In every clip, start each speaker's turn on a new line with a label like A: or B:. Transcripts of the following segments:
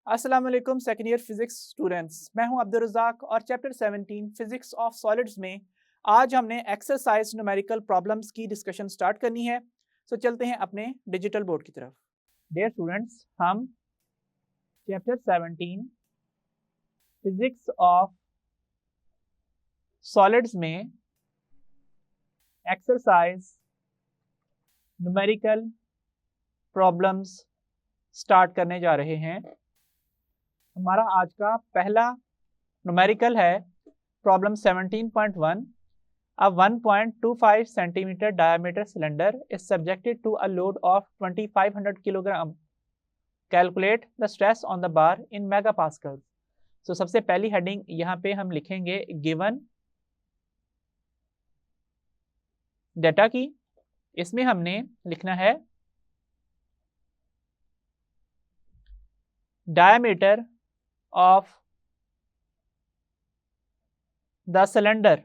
A: अस्सलाम वालेकुम second year physics students, मैं हूं अब्दुल रज़ाक और चैप्टर 17 फिजिक्स ऑफ सॉलिड्स में आज हमने एक्सरसाइज न्यूमेरिकल प्रॉब्लम्स की डिस्कशन स्टार्ट करनी है। सो चलते हैं अपने डिजिटल बोर्ड की तरफ। डियर स्टूडेंट्स, हम चैप्टर 17 फिजिक्स ऑफ सॉलिड्स में एक्सरसाइज न्यूमेरिकल प्रॉब्लम्स स्टार्ट करने जा रहे हैं। हमारा आज का पहला न्यूमेरिकल है problem 17.1। A 1.25 centimeter diameter cylinder is subjected to a load of 2500 kilogram. Calculate the stress on the bar in megapascals. So सबसे पहली हेडिंग यहाँ पे हम लिखेंगे गिवन डेटा की। इसमें हमने लिखना है diameter of the cylinder,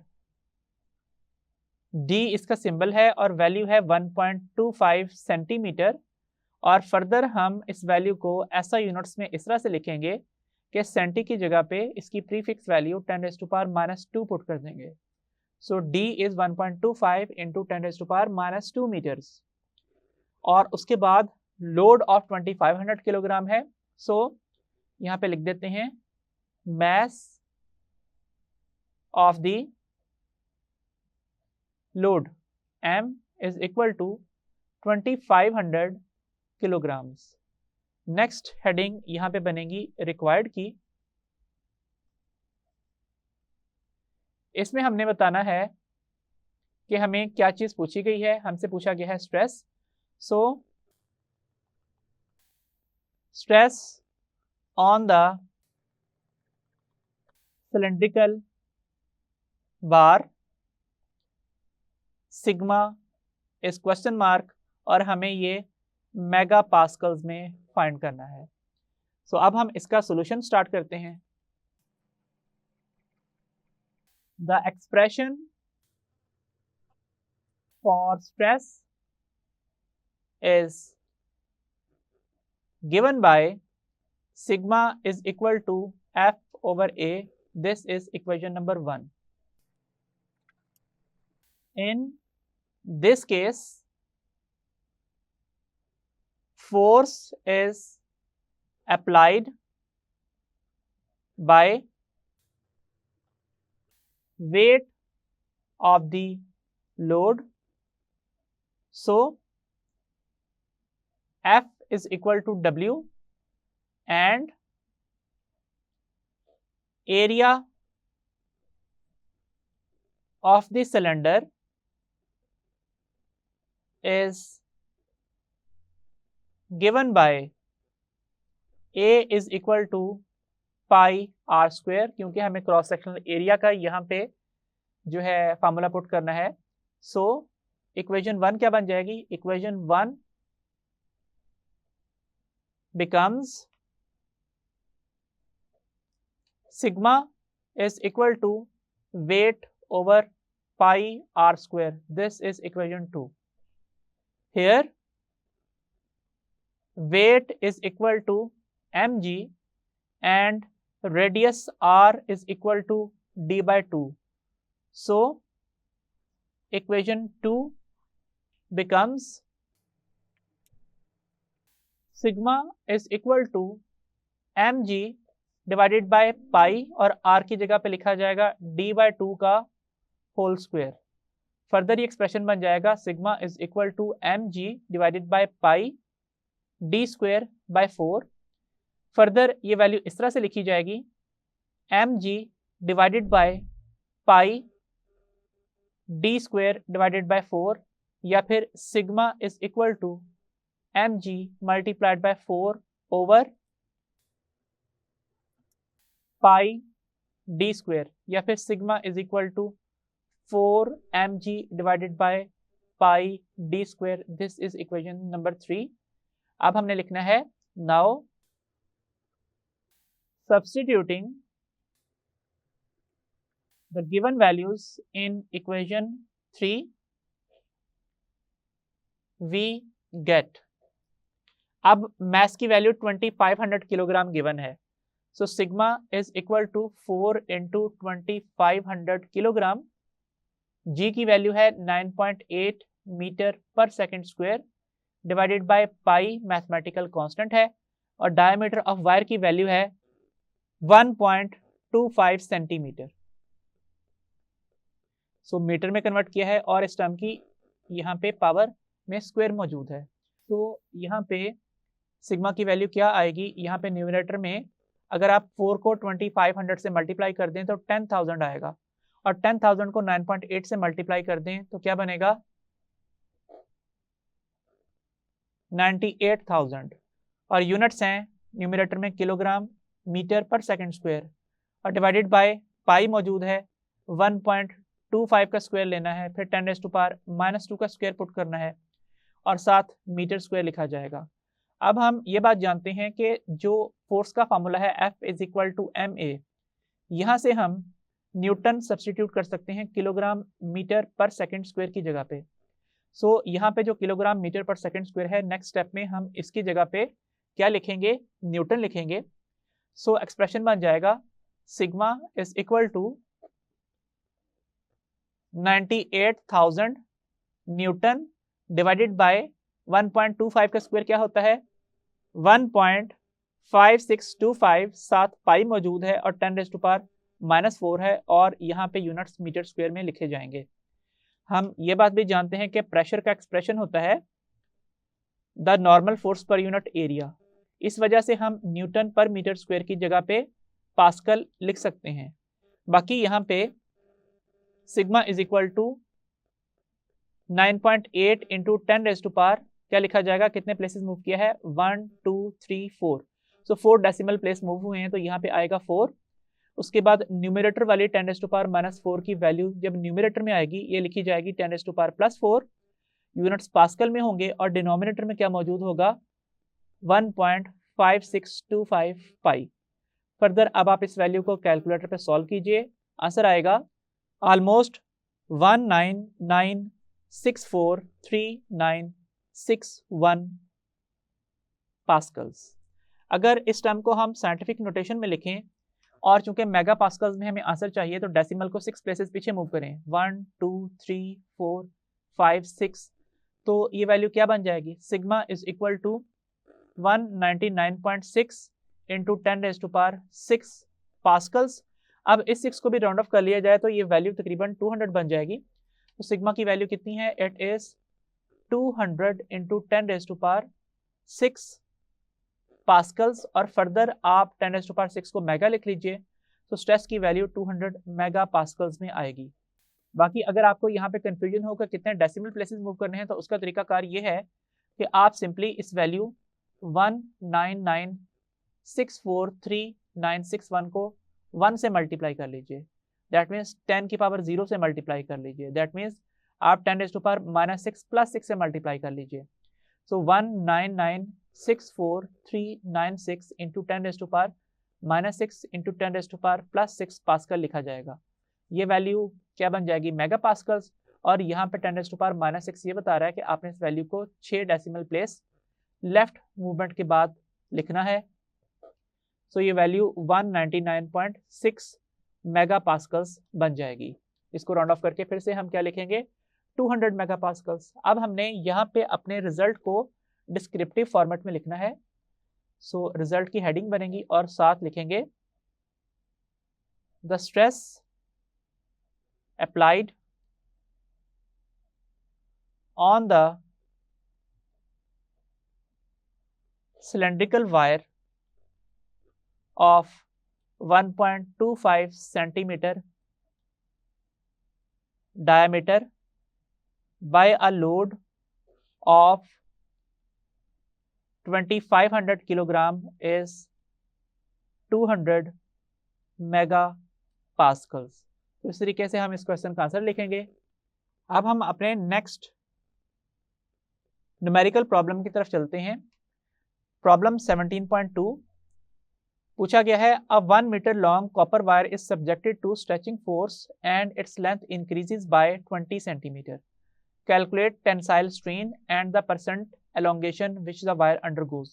A: D इसका सिंबल है और वैल्यू है 1.25 सेंटीमीटर। और फर्दर हम इस वैल्यू को ऐसा यूनिट्स में इस तरह से लिखेंगे कि सेंटी की जगह पे इसकी प्रीफिक्स वैल्यू 10⁻⁻² पुट कर देंगे। सो D इज 1.25 इंटू 10⁻⁻² मीटर्स। और उसके बाद लोड ऑफ 2500 किलोग्राम है। सो यहाँ पे लिख देते हैं mass of the load M is equal to 2500 kilograms. Next heading यहाँ पे बनेगी रिक्वायर्ड की। इसमें हमने बताना है कि हमें क्या चीज पूछी गई है। हमसे पूछा गया है stress. So stress on the cylindrical bar sigma is question mark और हमें ये मेगा पास्कल्स में फाइंड करना है। सो अब हम इसका सॉल्यूशन स्टार्ट करते हैं। The expression for stress is given by sigma is equal to F over A. This is equation number 1. In this case, force is applied by weight of the load. So F is equal to W and area of the cylinder is given by A is equal to pi r square, क्योंकि हमें cross sectional area का यहाँ पे जो है formula put करना है। So equation 1 क्या बन जाएगी? Equation 1 becomes sigma is equal to weight over pi r square. This is equation 2. Here weight is equal to mg and radius r is equal to d by 2. So equation 2 becomes sigma is equal to mg divided by पाई और r की जगह पे लिखा जाएगा d by 2 का whole square. Further ये expression बन जाएगा sigma is equal to mg divided by pi d square by 4। Further ये वैल्यू इस तरह से लिखी जाएगी mg divided by pi d square divided by 4, या फिर sigma is equal to mg multiplied by 4 over pi D square, या फिर sigma is equal to 4 mg divided by pi D square. This is equation number 3। अब हमने लिखना है now substituting the given values in equation 3, we get अब मास की value 2500 kilogram given है, so sigma is equal to 4 into 2500 kilogram. G की value है 9.8 metre per second square divided by pi mathematical constant है, और डायमीटर ऑफ वायर की value है 1.25 centimetre. So metre में कन्वर्ट किया है और इस टर्म की यहाँ पे पावर में स्क्वायर मौजूद है। तो यहाँ पे सिग्मा की वैल्यू क्या आएगी, यहाँ पे न्यूमरेटर में अगर आप 4 को 2500 से मल्टीप्लाई कर दें तो 10,000 आएगा, और 10,000 को 9.8 से मल्टीप्लाई कर दें तो क्या बनेगा 98,000, और यूनिट्स हैं न्यूमरेटर में kilogram metre per second square, और डिवाइडेड बाय पाई मौजूद है 1.25 का स्क्वायर लेना है, फिर 10⁻⁻2 का स्क्वायर पुट करना है और साथ मीटर स्क्वायर लिखा जाएगा। अब हम ये बात जानते हैं कि जो फोर्स का फार्मूला है F is equal to ma, यहाँ से हम न्यूटन सब्सटीट्यूट कर सकते हैं kilogram metre per second square की जगह पे। सो यहाँ पे जो kilogram metre per second square है, नेक्स्ट स्टेप में हम इसकी जगह पे क्या लिखेंगे, न्यूटन लिखेंगे। सो एक्सप्रेशन बन जाएगा sigma is equal to 98,000 newton divided by 1.25 का स्क्वायर क्या होता है 1.5625, साथ पाई मौजूद है और 10⁻⁻4 है, और यहाँ पे यूनिट्स मीटर स्क्वायर में लिखे जाएंगे। हम ये बात भी जानते हैं कि प्रेशर का एक्सप्रेशन होता है the normal force per unit area, इस वजह से हम न्यूटन पर मीटर स्क्वायर की जगह पे पास्कल लिख सकते हैं। बाकी यहाँ पे sigma is equal to 9.8 into 10⁻⁻, क्या लिखा जाएगा, कितने प्लेसेस मूव किया है 1 2 3 4, सो 4 डेसिमल प्लेस मूव हुए हैं तो यहाँ पे आएगा 4। उसके बाद न्यूमरेटर वाली 10⁻⁻4 की वैल्यू जब न्यूमरेटर में आएगी ये लिखी जाएगी 10⁻+4, यूनिट्स पास्कल में होंगे, और डिनोमिनेटर में क्या मौजूद होगा 1.5625 पाई। फर्दर अब आप इस वैल्यू को कैलकुलेटर पे सॉल्व कीजिए, आंसर आएगा ऑलमोस्ट 199643961 पास्कल्स। अगर इस टर्म को हम साइंटिफिक नोटेशन में लिखें, और चूंकि मेगा पास्कल्स में हमें आंसर चाहिए तो डेसिमल को 6 प्लेसेस पीछे मूव करें, 1 2 3 4 5 6, तो ये वैल्यू क्या बन जाएगी, sigma is equal to 199.6 into 10⁻6 pascals. अब इस 6 को भी राउंड ऑफ कर लिया जाए तो ये वैल्यू तकरीबन 200 बन जाएगी। तो सिग्मा की वैल्यू कितनी है, इट इज 200 इंटू 10⁻6 पास्कल्स, और फर्दर आप 10⁻6 को मेगा लिख लीजिए, तो स्ट्रेस की वैल्यू 200 मेगा पास्कल्स में आएगी। बाकी अगर आपको यहाँ पे कंफ्यूजन हो कि कितने डेसिमल प्लेसेस मूव करने हैं, तो उसका तरीकाकार ये है कि आप सिंपली इस वैल्यू 199643961 को 1 से मल्टीप्लाई कर लीजिए, दैट मीन्स 10 की पावर 0 से मल्टीप्लाई कर लीजिए, दैट मीन्स आप 10⁻6 प्लस 6 से मल्टीप्लाई कर लीजिए। सो 199643996 इंटू 10⁻6 इंटू 10⁻+6 पास्कल लिखा जाएगा। ये वैल्यू क्या बन जाएगी, मेगा पास्कल्स, और यहाँ पे 10⁻6 ये बता रहा है कि आपने इस वैल्यू को 6 डेसिमल प्लेस लेफ्ट मूवमेंट के बाद लिखना है। सो ये वैल्यू 199.6 मेगा पास्कल्स बन जाएगी। इसको राउंड ऑफ करके फिर से हम क्या लिखेंगे 200 मेगा पास्कल्स। अब हमने यहाँ पे अपने रिजल्ट को डिस्क्रिप्टिव फॉर्मेट में लिखना है। सो रिजल्ट की हेडिंग बनेगी और साथ लिखेंगे the stress applied on the cylindrical wire of 1.25 centimeter diameter by a load of 2500 kilogram is 200 megapascals। तो इस तरीके से हम इस क्वेश्चन का आंसर लिखेंगे। अब हम अपने नेक्स्ट न्यूमेरिकल प्रॉब्लम की तरफ चलते हैं। प्रॉब्लम 17.2 पूछा गया है, a 1 metre long copper wire is subjected to stretching force and its length increases by 20 centimetre. Calculate tensile strain and the percent elongation which the wire undergoes.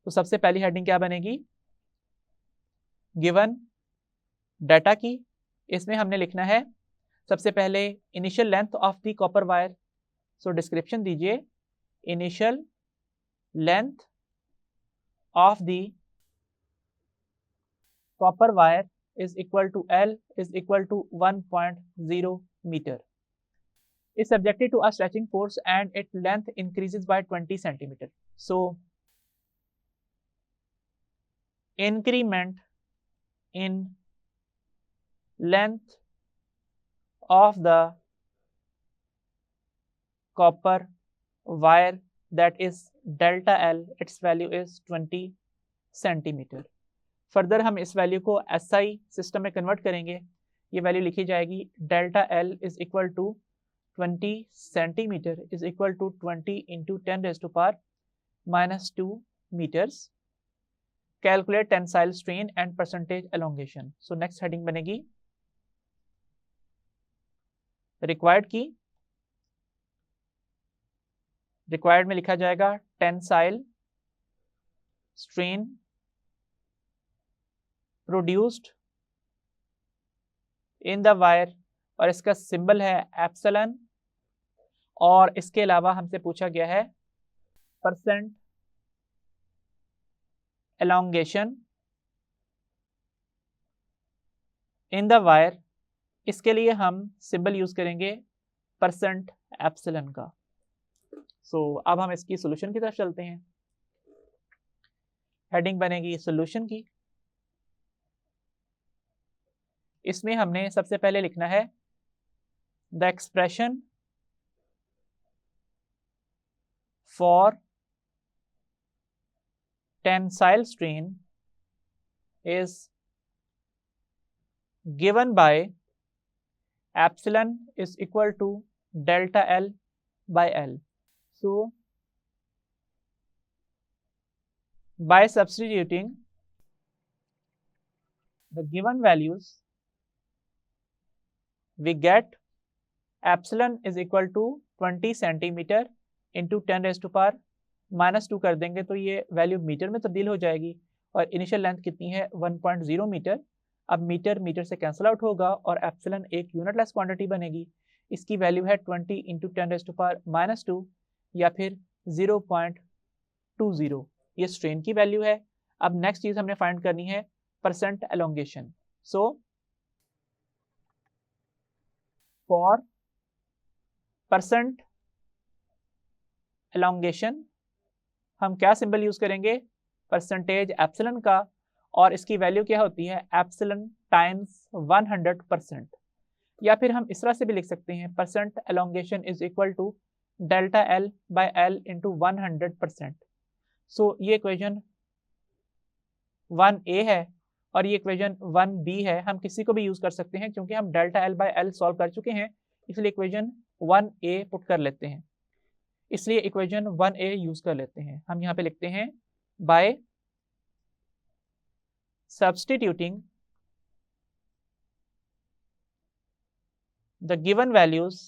A: तो सबसे पहली हेडिंग क्या बनेगी, गिवन डाटा की। इसमें हमने लिखना है सबसे पहले initial length of the copper wire. So description दीजिए, initial length of the copper wire is equal to L is equal to 1.0 meter. Is subjected to a stretching force and its length increases by 20 centimeter. So increment in length of the copper wire, that is delta L, its value is 20 centimeter. Further हम इस value को SI system में convert करेंगे। ये value लिखी जाएगी delta L is equal to 20 centimetre is equal to 20 into 10⁻⁻2 metres. Calculate tensile strain and percentage elongation. So next heading बनेगी required की। रिक्वायर्ड में लिखा जाएगा tensile strain produced in the wire, और इसका सिंबल है एप्सिलॉन, और इसके अलावा हमसे पूछा गया है percent elongation in the wire. इसके लिए हम सिंबल यूज करेंगे परसेंट एप्सिलॉन का। सो अब हम इसकी सॉल्यूशन की तरफ चलते हैं। हेडिंग बनेगी सॉल्यूशन की। इसमें हमने सबसे पहले लिखना है the expression for tensile strain is given by epsilon is equal to delta L by L. So by substituting the given values, we get epsilon is equal to 20 centimetre into 10⁻⁻2 कर देंगे तो ये वैल्यू मीटर में तब्दील हो जाएगी, और initial length कितनी है 1.0 मीटर। अब मीटर मीटर से कैंसिल आउट होगा और एप्सिलॉन एक यूनिटलेस क्वांटिटी बनेगी। इसकी वैल्यू है 20 इंटू 10⁻⁻2 या फिर 0.20। ये स्ट्रेन की वैल्यू है। अब नेक्स्ट चीज हमने फाइंड करनी है percent elongation. So for percent elongation हम क्या सिंबल यूज करेंगे, परसेंटेज एप्सिलॉन का, और इसकी वैल्यू क्या होती है एप्सिलॉन टाइम्स 100%, या फिर हम इस तरह से भी लिख सकते हैं percent elongation is equal to delta L by L into 100%। So ये इक्वेशन 1A है और ये इक्वेशन 1B है। हम किसी को भी यूज कर सकते हैं क्योंकि हम delta L by L solve कर चुके हैं, इसलिए इक्वेशन 1A पुट कर लेते हैं। इसलिए इक्वेशन 1A यूज कर लेते हैं। हम यहाँ पे लिखते हैं bye substituting the given values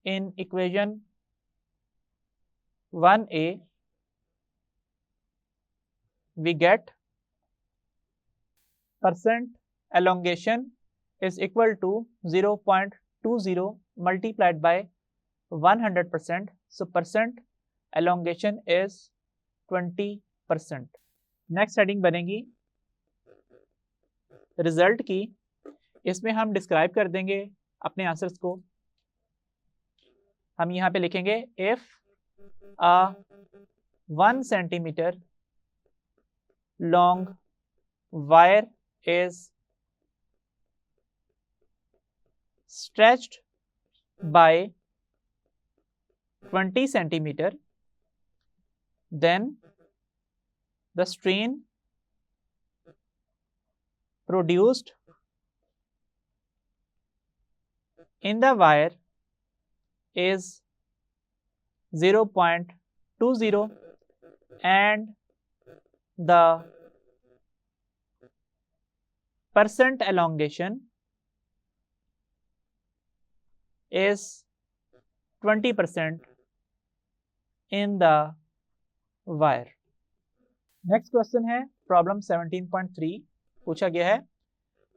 A: in equation 1A we get percent elongation is equal to 0.20 multiplied by 100%. So percent elongation is 20%. Next heading बनेगी रिजल्ट की। इसमें हम डिस्क्राइब कर देंगे अपने आंसर्स को। हम यहाँ पे लिखेंगे if a 1 centimetre long wire is stretched by 20 centimeter, then the strain produced in the wire is 0.20 and the percent elongation is 20%. in the wire. Next question है प्रॉब्लम 17.3. पूछा गया है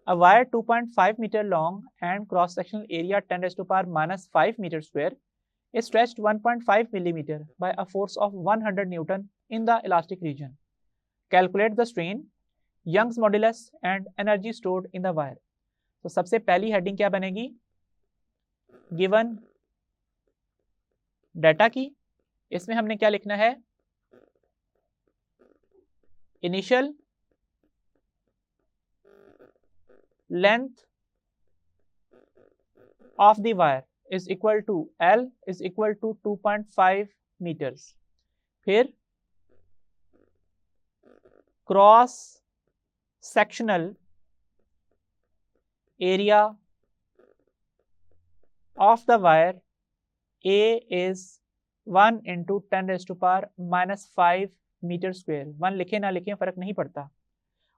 A: a wire 2.5 meter long and cross sectional area 10 raised to power minus 5 meter square is stretched 1.5 millimeter by a force of 100 Newton in the elastic region. Calculate the strain, Young's modulus and energy stored in the wire. तो सबसे पहली heading क्या बनेगी? Given data की. इसमें हमने क्या लिखना है? Initial length of the wire is equal to L is equal to 2.5 metres. फिर cross sectional area of the wire A is 1 into 10 raised to power minus 5 metre square. 1 लिखे ना लिखे फर्क नहीं पड़ता.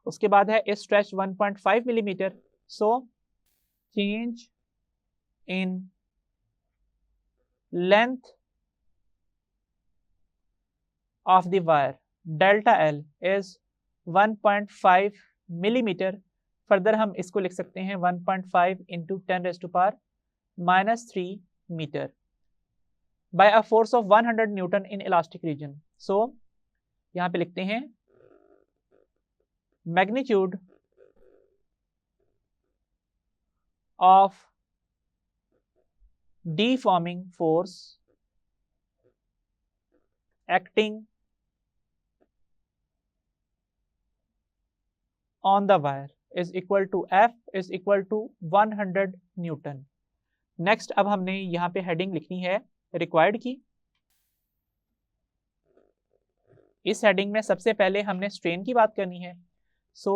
A: उसके बाद है stretch 1.5 millimetre. So change in length of the wire delta L is 1.5 millimetre. Further हम इसको लिख सकते हैं 1.5 into 10 raised to power minus 3 meter by a force of 100 Newton in elastic region. So यहाँ पे लिखते हैं magnitude of deforming force acting on the wire is equal to F is equal to 100 Newton. Next अब हमने यहाँ पे heading लिखनी है रिक्वायर्ड की. इस हेडिंग में सबसे पहले हमने स्ट्रेन की बात करनी है. So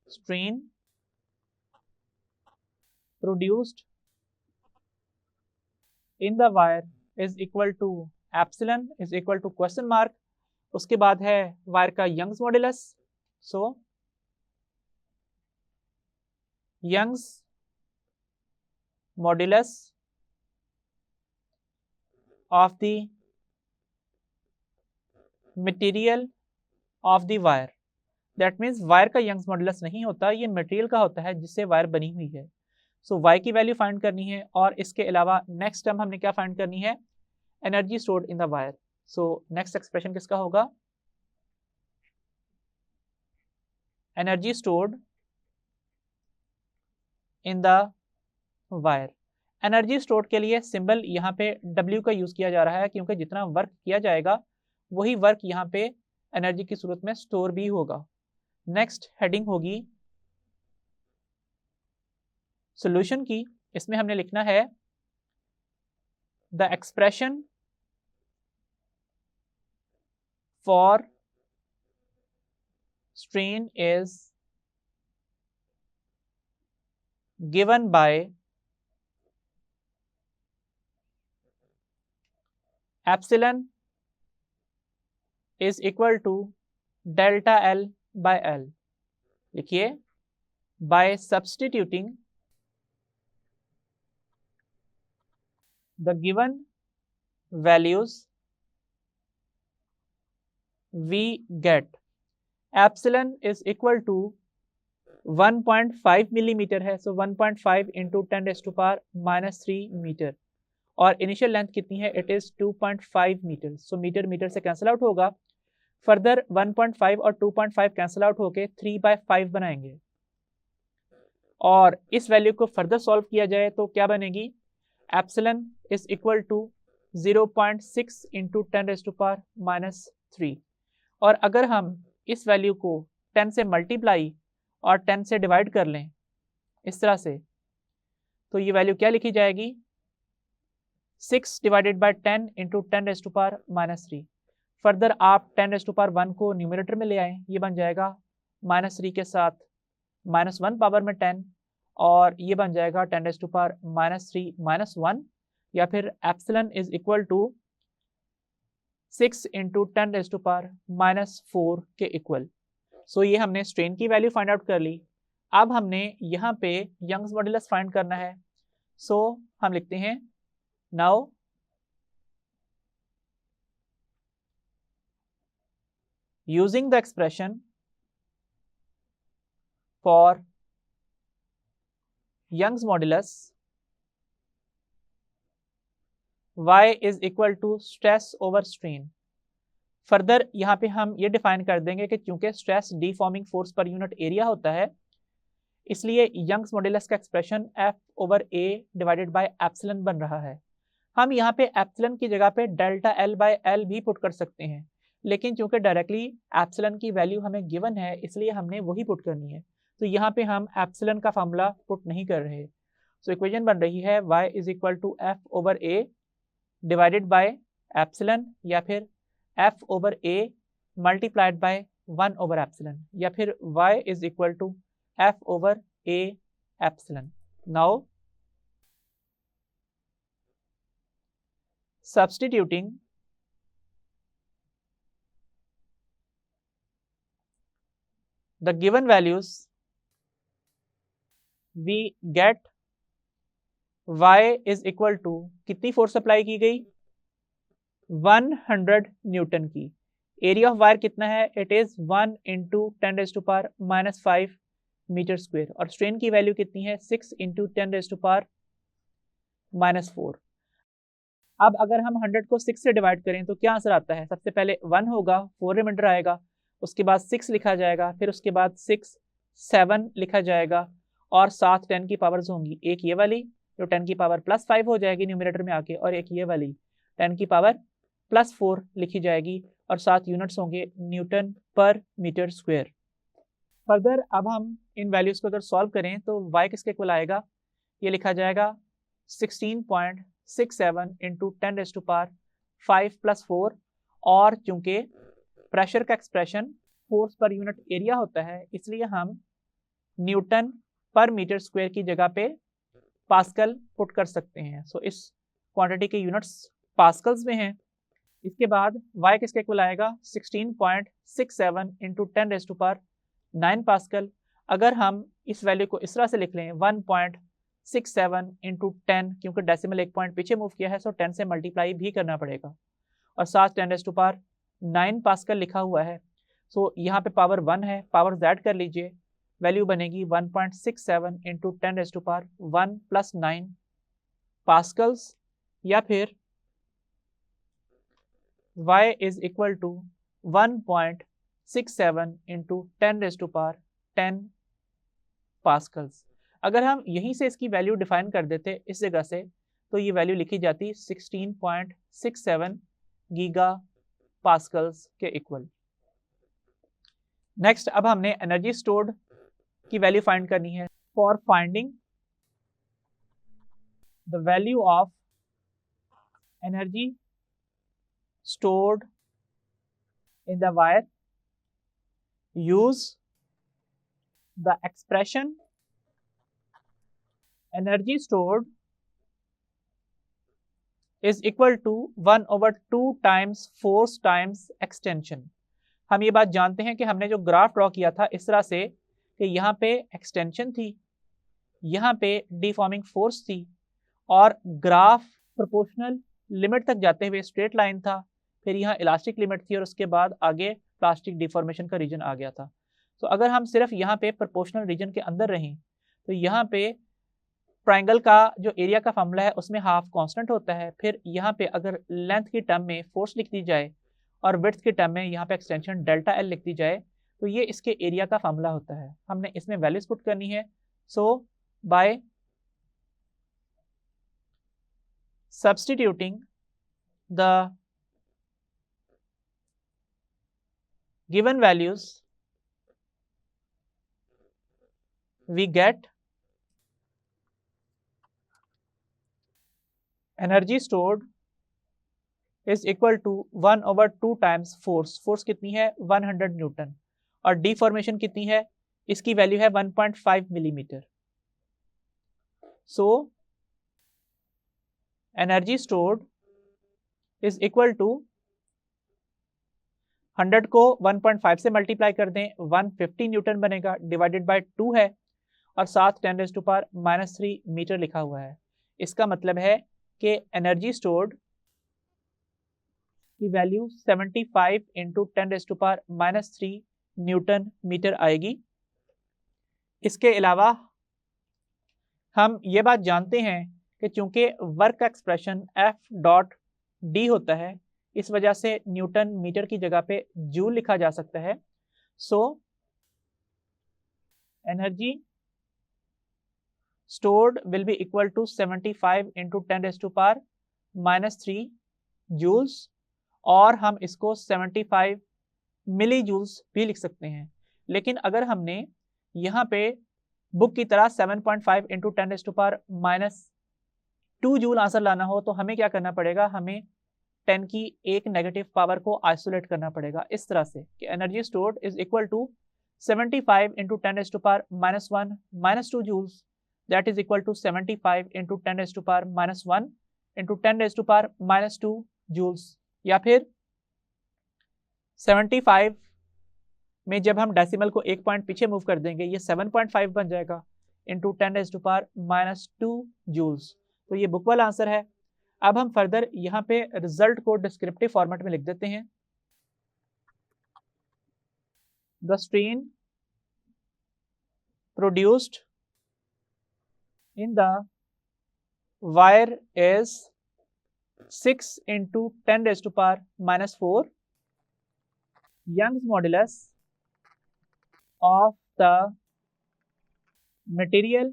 A: strain produced in the wire is equal to epsilon is equal to question mark. उसके बाद है वायर का Young's modulus. So Young's modulus of the material of the wire. That means wire का Young's modulus नहीं होता, ये material का होता है जिससे वायर बनी हुई है. सो y की वैल्यू फाइंड करनी है और इसके अलावा नेक्स्ट टर्म हमने क्या फाइंड करनी है? Energy stored in the wire. So next expression किसका होगा? Energy stored in the wire. Energy store के लिए सिंबल यहाँ पे W का यूज किया जा रहा है क्योंकि जितना वर्क किया जाएगा वही वर्क यहाँ पे एनर्जी की सूरत में स्टोर भी होगा. नेक्स्ट हेडिंग होगी सॉल्यूशन की. इसमें हमने लिखना है the expression for strain is given bye epsilon is equal to delta L by L. लिखिए by substituting the given values we get epsilon is equal to 1.5 millimetre है. सो 1.5 into 10 raised to power minus 3 metre. और initial length कितनी है? It is 2.5 metre. So metre metre से cancel out होगा. Further 1.5 और 2.5 cancel out होके 3/5 बनाएंगे. और इस वैल्यू को फर्दर सॉल्व किया जाए तो क्या बनेगी? Epsilon is equal to 0.6 into 10 raised to power minus 3. और अगर हम इस वैल्यू को 10 से मल्टीप्लाई और 10 से डिवाइड कर लें इस तरह से, तो ये वैल्यू क्या लिखी जाएगी? 6 divided by 10 into 10 raised to power minus 3. Further आप 10 raised to power 1 को न्यूमरेटर में ले आए, ये बन जाएगा -3 के साथ -1 पावर में 10 और ये बन जाएगा 10 raised to power -3 -1 या फिर epsilon is equal to 6 into 10 raised to power -4 के इक्वल. सो ये हमने स्ट्रेन की वैल्यू फाइंड आउट कर ली. अब हमने यहाँ पे यंग्स मॉडुलस फाइंड करना है. सो हम लिखते हैं now using the expression for Young's modulus y is equal to stress over strain। Further यहाँ पे हम ये डिफाइन कर देंगे कि चूंकि stress deforming force per unit area होता है, इसलिए यंग्स मॉड्यूलस का expression F over A divided by epsilon बन रहा है। हम यहाँ पे एप्सिलॉन की जगह पे डेल्टा L बाय L भी पुट कर सकते हैं, लेकिन चूंकि डायरेक्टली एप्सिलॉन की वैल्यू हमें गिवन है, इसलिए हमने वही पुट करनी है। तो यहाँ पे हम एप्सिलॉन का फॉर्मूला पुट नहीं कर रहे। सो इक्वेशन बन रही है y is equal to F over A divided by epsilon, या फिर F over A multiplied by 1 over epsilon, या फिर y is equal to F over A epsilon. Now substituting the given values, we get y is equal to कितनी force apply की गई, 100 Newton की। Area of wire कितना है, it is 1 into 10⁻⁻5 metre square, और strain की value कितनी है, 6 इंटू 10⁻⁻4। अब अगर हम 100 को 6 से डिवाइड करें तो क्या आंसर आता है, सबसे पहले 1 होगा, 4 रिमाइंडर आएगा, उसके बाद 6 लिखा जाएगा, फिर उसके बाद 6 7 लिखा जाएगा, और 7 10 की पावर्स होंगी, एक ये वाली जो 10 की पावर +5 हो जाएगी न्यूमरेटर में आके, और एक ये वाली 10 की पावर +4 लिखी जाएगी, और 7 यूनिट्स होंगे न्यूटन पर मीटर स्क्वायर। फर्दर अब हम इन वैल्यूज को अगर सॉल्व करें तो y किसके इक्वल आएगा, ये लिखा जाएगा 16.67 इंटू 10⁻5 + 4, और चूंकि प्रेशर का expression force per unit area होता है, इसलिए हम न्यूटन पर मीटर स्क्वायर की जगह पे पास्कल पुट कर सकते हैं। सो इस क्वांटिटी के यूनिट्स पास्कल्स में हैं। इसके बाद y किसके इक्वल आएगा, 16.67 इंटू 10⁻9 पास्कल। अगर हम इस वैल्यू को इस तरह से लिख लें 1.67 इंटू 10, क्योंकि डेसिमल एक पॉइंट पीछे मूव किया है, सो 10 से मल्टीप्लाई भी करना पड़ेगा, और साथ 10⁻9 पास्कल लिखा हुआ है। सो यहाँ पे पावर 1 है, पावर ऐड कर लीजिए, वैल्यू बनेगी 1.67 इंटू 10⁻1 + 9 पास्कल्स, या फिर y is equal to 1.67 into 10⁻10 pascals. अगर हम यहीं से इसकी वैल्यू डिफाइन कर देते इस जगह से, तो ये वैल्यू लिखी जाती 16.67 गीगा पास्कल्स के इक्वल। नेक्स्ट अब हमने एनर्जी स्टोर्ड की वैल्यू फाइंड करनी है। For finding the value of energy stored in the wire, use the expression energy stored is equal to 1/2 times force times extension। हम ये बात जानते हैं कि हमने जो ग्राफ ड्रॉ किया था इस तरह से कि यहाँ पे एक्सटेंशन थी, यहाँ पे डिफॉर्मिंग फोर्स थी, और ग्राफ प्रोपोर्शनल लिमिट तक जाते हुए स्ट्रेट लाइन था, फिर यहाँ इलास्टिक लिमिट थी, और उसके बाद आगे प्लास्टिक डिफॉर्मेशन का रीजन आ गया था। तो अगर हम सिर्फ यहाँ पे प्रोपोर्शनल रीजन के अंदर रहें तो यहाँ पे ट्राइंगल का जो एरिया का फॉर्मूला है उसमें हाफ कांस्टेंट होता है, फिर यहाँ पे अगर लेंथ की टर्म में फोर्स लिख दी जाए और विड्थ की टर्म में यहाँ पे एक्सटेंशन डेल्टा एल लिख दी जाए, तो ये इसके एरिया का फॉर्मूला होता है। हमने इसमें वैल्यूज पुट करनी है। So bye substituting the given values, we get energy stored is equal to 1/2 times force। Force कितनी है, 100 न्यूटन, और डिफॉर्मेशन कितनी है, इसकी वैल्यू है 1.5 millimetre. So energy stored is equal to 100 को 1.5 से मल्टीप्लाई कर दें, 150 न्यूटन बनेगा, डिवाइडेड बाय 2 है, और साथ 10⁻³ मीटर लिखा हुआ है। इसका मतलब है कि एनर्जी स्टोर्ड की वैल्यू 75 इंटू 10⁻³ न्यूटन मीटर आएगी। इसके अलावा हम ये बात जानते हैं कि चूंकि वर्क का एक्सप्रेशन F.D होता है, इस वजह से न्यूटन मीटर की जगह पे जूल लिखा जा सकता है। So energy stored will be equal to 75 into 10⁻³ joules, और हम इसको 75 मिली जूल्स भी लिख सकते हैं। लेकिन अगर हमने यहाँ पे बुक की तरह 7.5 इंटू 10⁻² जूल आंसर लाना हो तो हमें क्या करना पड़ेगा, हमें 10 की एक नेगेटिव पावर को आइसोलेट करना पड़ेगा इस तरह से कि energy stored is equal to 75 into 10⁻² joules, that is equal to 75 into 10⁻⁻1 into 10⁻⁻2 joules, या फिर 75 में जब हम डेसिमल को एक पॉइंट पीछे मूव कर देंगे ये 7.5 बन जाएगा इंटू 10⁻⁻2 जूल्स। तो ये बुक वाला आंसर है। अब हम फर्दर यहाँ पे रिजल्ट को डिस्क्रिप्टिव फॉर्मेट में लिख देते हैं। The strain produced in the wire is 6 into 10⁻⁻4 Young's modulus of the material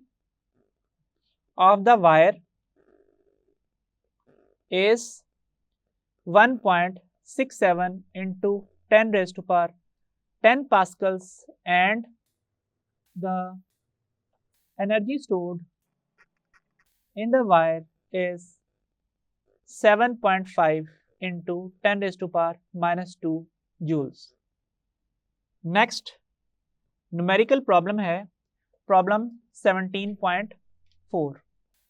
A: of the wire is 1.67 into 10⁻10 pascals and the energy stored in the wire is 7.5 into 10⁻⁻2 joules. Next numerical problem है problem 17.4.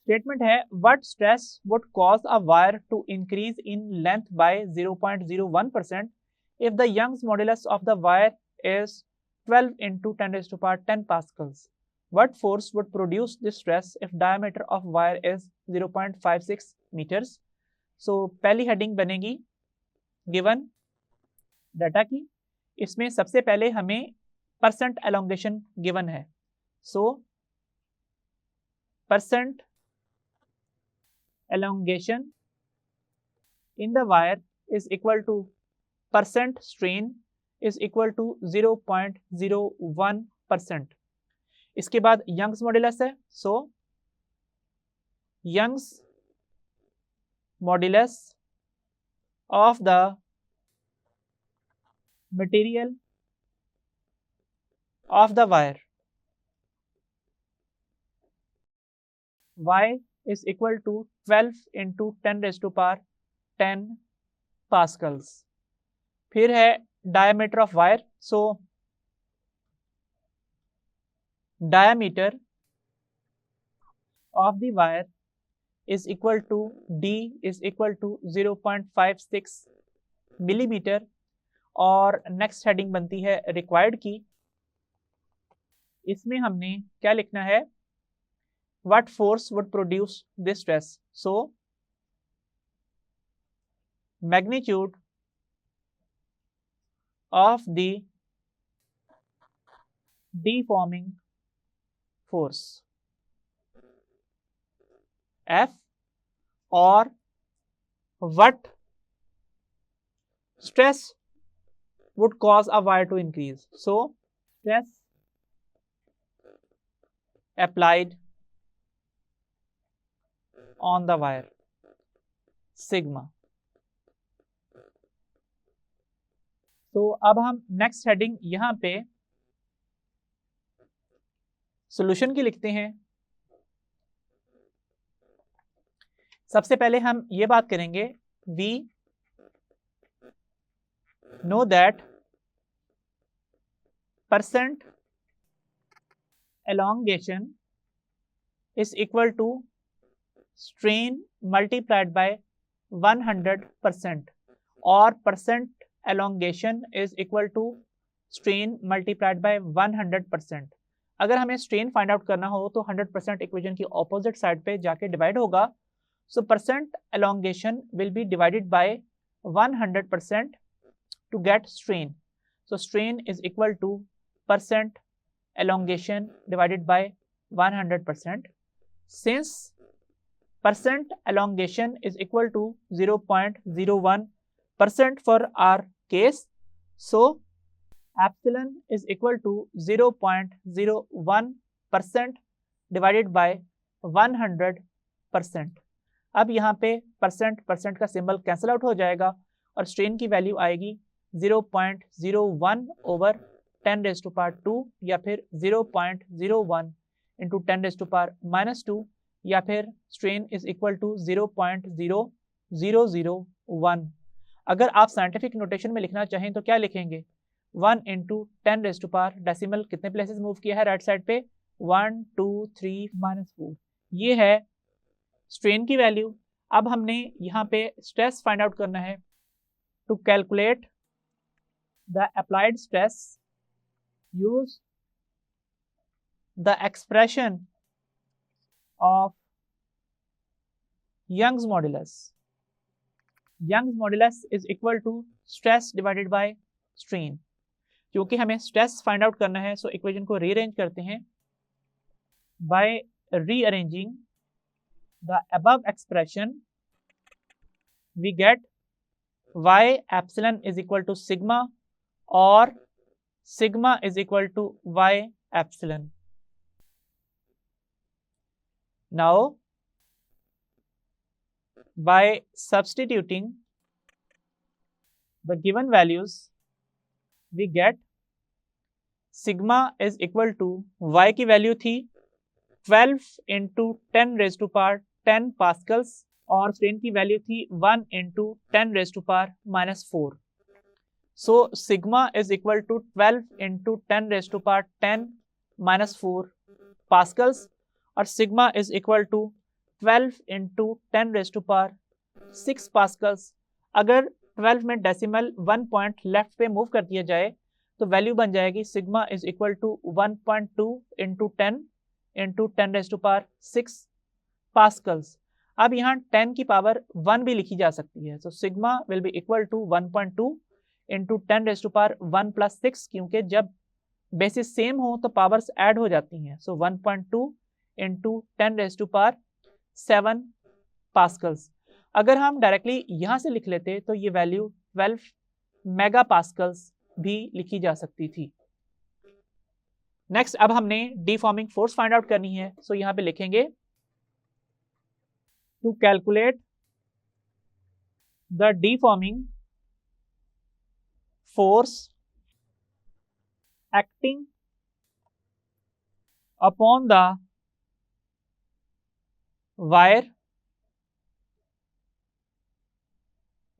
A: Statement है what stress would cause a wire to increase in length by 0.01% if the Young's modulus of the wire is 12 into 10⁻10 pascals. What force would produce this stress if diameter of wire is 0.56 meters? So पहली heading बनेगी given data की। इसमें सबसे पहले हमें percent elongation given है। So percent elongation in the wire is equal to percent strain is equal to 0.01%। इसके बाद यंग्स मॉड्यूलस है। So Young's modulus of the material of the wire y is equal to 12 into 10⁻10 pascals. फिर है diameter of wire. So diameter of the wire is equal to D is equal to 0.56 millimetre. और next heading बनती है required की। इसमें हमने क्या लिखना है, what force would produce this stress? So magnitude of the deforming force F, or what stress would cause a wire to increase? So stress applied on the wire sigma। तो अब हम नेक्स्ट हेडिंग यहां पे solution की लिखते हैं। सबसे पहले हम ये बात करेंगे, we know that percent elongation is equal to strain multiplied by 100%, और percent elongation is equal to strain multiplied by 100%। अगर हमें स्ट्रेन फाइंड आउट करना हो तो 100% इक्वेशन की ऑपोजिट साइड पे जाके डिवाइड होगा। So percent elongation will be divided by 100% to get strain. So strain is equal to percent elongation divided by 100%. Since percent elongation is equal to 0.01% for our case, so epsilon is equal to 0.01% divided by 100%. अब यहाँ पे percent का symbol cancel out हो जाएगा और strain की value आएगी 0.01 over 10⁻², या फिर 0.01 इंटू 10⁻⁻2, या फिर स्ट्रेन इज इक्वल टू 0.0001। अगर आप साइंटिफिक नोटेशन में लिखना चाहें तो क्या लिखेंगे? 1 इंटू 10⁻, डेसिमल कितने प्लेसेस मूव किया है राइट साइड पे? 1 2 3 -4। ये है स्ट्रेन की वैल्यू। अब हमने यहाँ पे स्ट्रेस फाइंड आउट करना है। To calculate the applied stress use the expression of Young's modulus. Young's modulus is equal to stress divided by strain. क्योंकि हमें स्ट्रेस फाइंड आउट करना है, सो इक्वेशन को रीअरेंज करते हैं by rearranging the above expression. We get y epsilon is equal to sigma, or sigma is equal to y epsilon. Now by substituting the given values, we get sigma is equal to y की value थी 12 into 10⁻10 pascals और strain की value थी 1 into 10⁻⁻4। So sigma is equal to 12 into 10⁻10⁻4 pascals और sigma is equal to 12 into 10⁻6 pascals. अगर 12 में decimal 1 point left पे move कर दिया जाए तो वैल्यू बन जाएगी sigma is equal to 1.2 into 10 into 10⁻6 pascals. अब यहाँ 10 की पावर 1 भी लिखी जा सकती है। So sigma will be equal to 1.2 into 10⁻1 + 6, क्योंकि जब बेसिस सेम हो तो पावर्स ऐड हो जाती हैं। सो 1.2 इंटू 10⁻7 पास्कल्स। अगर हम डायरेक्टली यहाँ से लिख लेते तो ये वैल्यू 12 मेगा पास्कल्स भी लिखी जा सकती थी। नेक्स्ट अब हमने डीफॉर्मिंग फोर्स फाइंड आउट करनी है। सो यहाँ पे लिखेंगे to calculate the deforming force acting upon the wire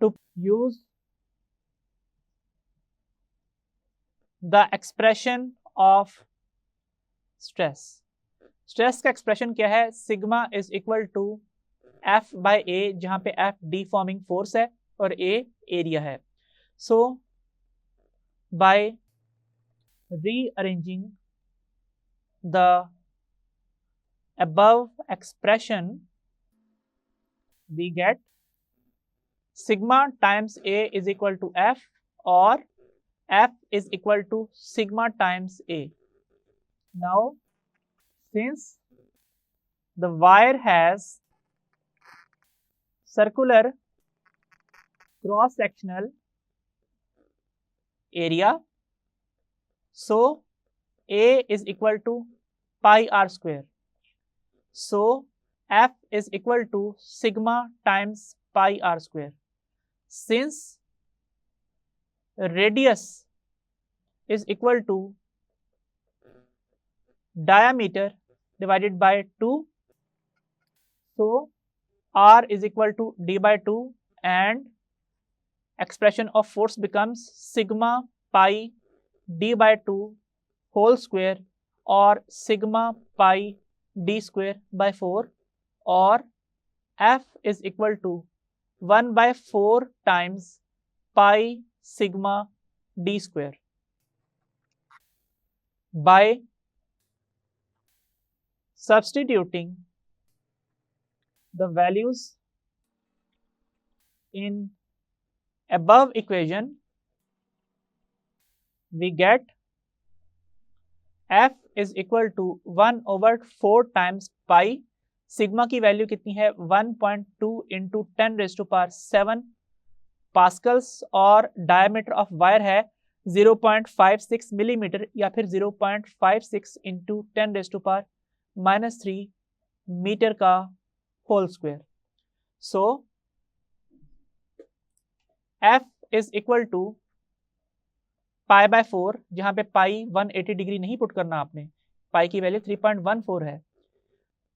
A: to use the expression of stress. Stress का एक्सप्रेशन क्या है? Sigma is equal to F by A, जहां पे एफ डीफॉर्मिंग फोर्स है और ए एरिया है। So by rearranging the above expression, we get sigma times A is equal to F, or F is equal to sigma times A. Now, since the wire has circular cross-sectional area, so A is equal to pi r square. So F is equal to sigma times pi r square. Since radius is equal to diameter divided by 2, so r is equal to d by 2, and expression of force becomes sigma pi d by 2 whole square, or sigma pi d square by 4, or F is equal to 1 by 4 times pi sigma d square. By substituting the values in above equation we get F is equal to 1/4 times pi. Sigma की value कितनी है 1.2 into 10⁻⁷ pascals और diameter of wire है 0.56 millimetre या फिर 0.56 into 10⁻³ metre का whole square. So F is equal to π/4, जहां पे पाई 180 डिग्री नहीं पुट करना आपने, पाई की वैल्यू 3.14 है,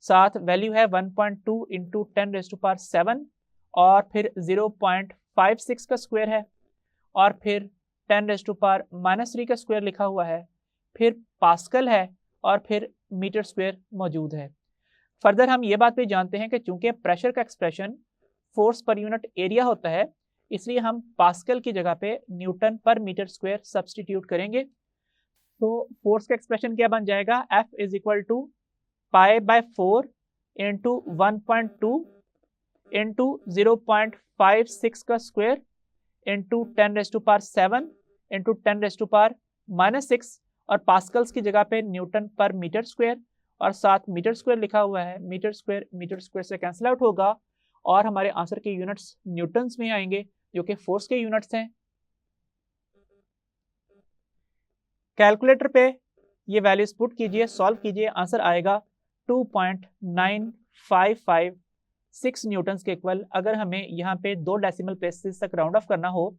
A: साथ वैल्यू है 1.2 इंटू 10⁻⁷ और फिर 0.56 का स्क्वायर है और फिर 10⁻³ का स्क्वायर लिखा हुआ है, फिर पास्कल है और फिर मीटर स्क्वायर मौजूद है. फर्दर हम ये बात भी जानते हैं कि चूंकि प्रेशर का expression force per unit area होता है, इसलिए हम पास्कल की जगह पे न्यूटन पर मीटर स्क्वायर सब्सटीट्यूट करेंगे. तो फोर्स का एक्सप्रेशन क्या बन जाएगा, F is equal to π/4 into 1.2 into 0.56 का स्क्वायर इंटू 10⁻⁷ इंटू 10⁻⁻�6 और पास्कल्स की जगह पे न्यूटन पर मीटर स्क्वायर और साथ मीटर स्क्वायर लिखा हुआ है. मीटर स्क्वायर से कैंसिल आउट होगा और हमारे आंसर के यूनिट्स न्यूटन्स में आएंगे जो कि फोर्स के यूनिट्स हैं. कैलकुलेटर पे ये वैल्यूज पुट कीजिए, सॉल्व कीजिए, आंसर आएगा 2.9556 न्यूटन्स के इक्वल. अगर हमें यहाँ पे 2 डेसिमल प्लेसेस तक राउंड ऑफ करना हो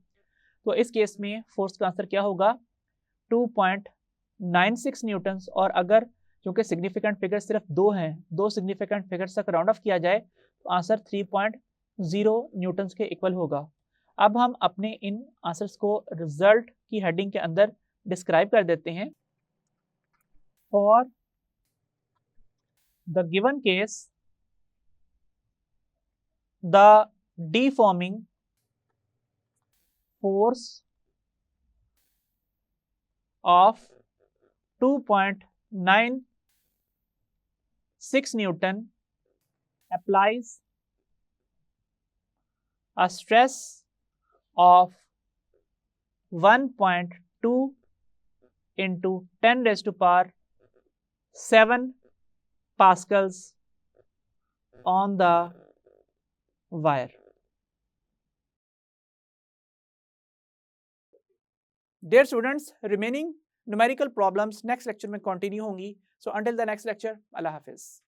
A: तो इस केस में फोर्स का आंसर क्या होगा 2.96 न्यूटन्स. और अगर क्योंकि सिग्निफिकेंट फिगर सिर्फ 2 हैं, 2 सिग्निफिकेंट फिगर्स तक राउंड ऑफ किया जाए तो आंसर 3.0 न्यूटन्स के इक्वल होगा. अब हम अपने इन आंसर्स को रिजल्ट की हेडिंग के अंदर डिस्क्राइब कर देते हैं. For the given case the deforming force of 2.96 Newton applies a stress of 1.2 into 10⁻⁷ pascals on the wire. Dear students, remaining numerical problems next lecture में continue होंगी. So until the next lecture, Allah Hafiz.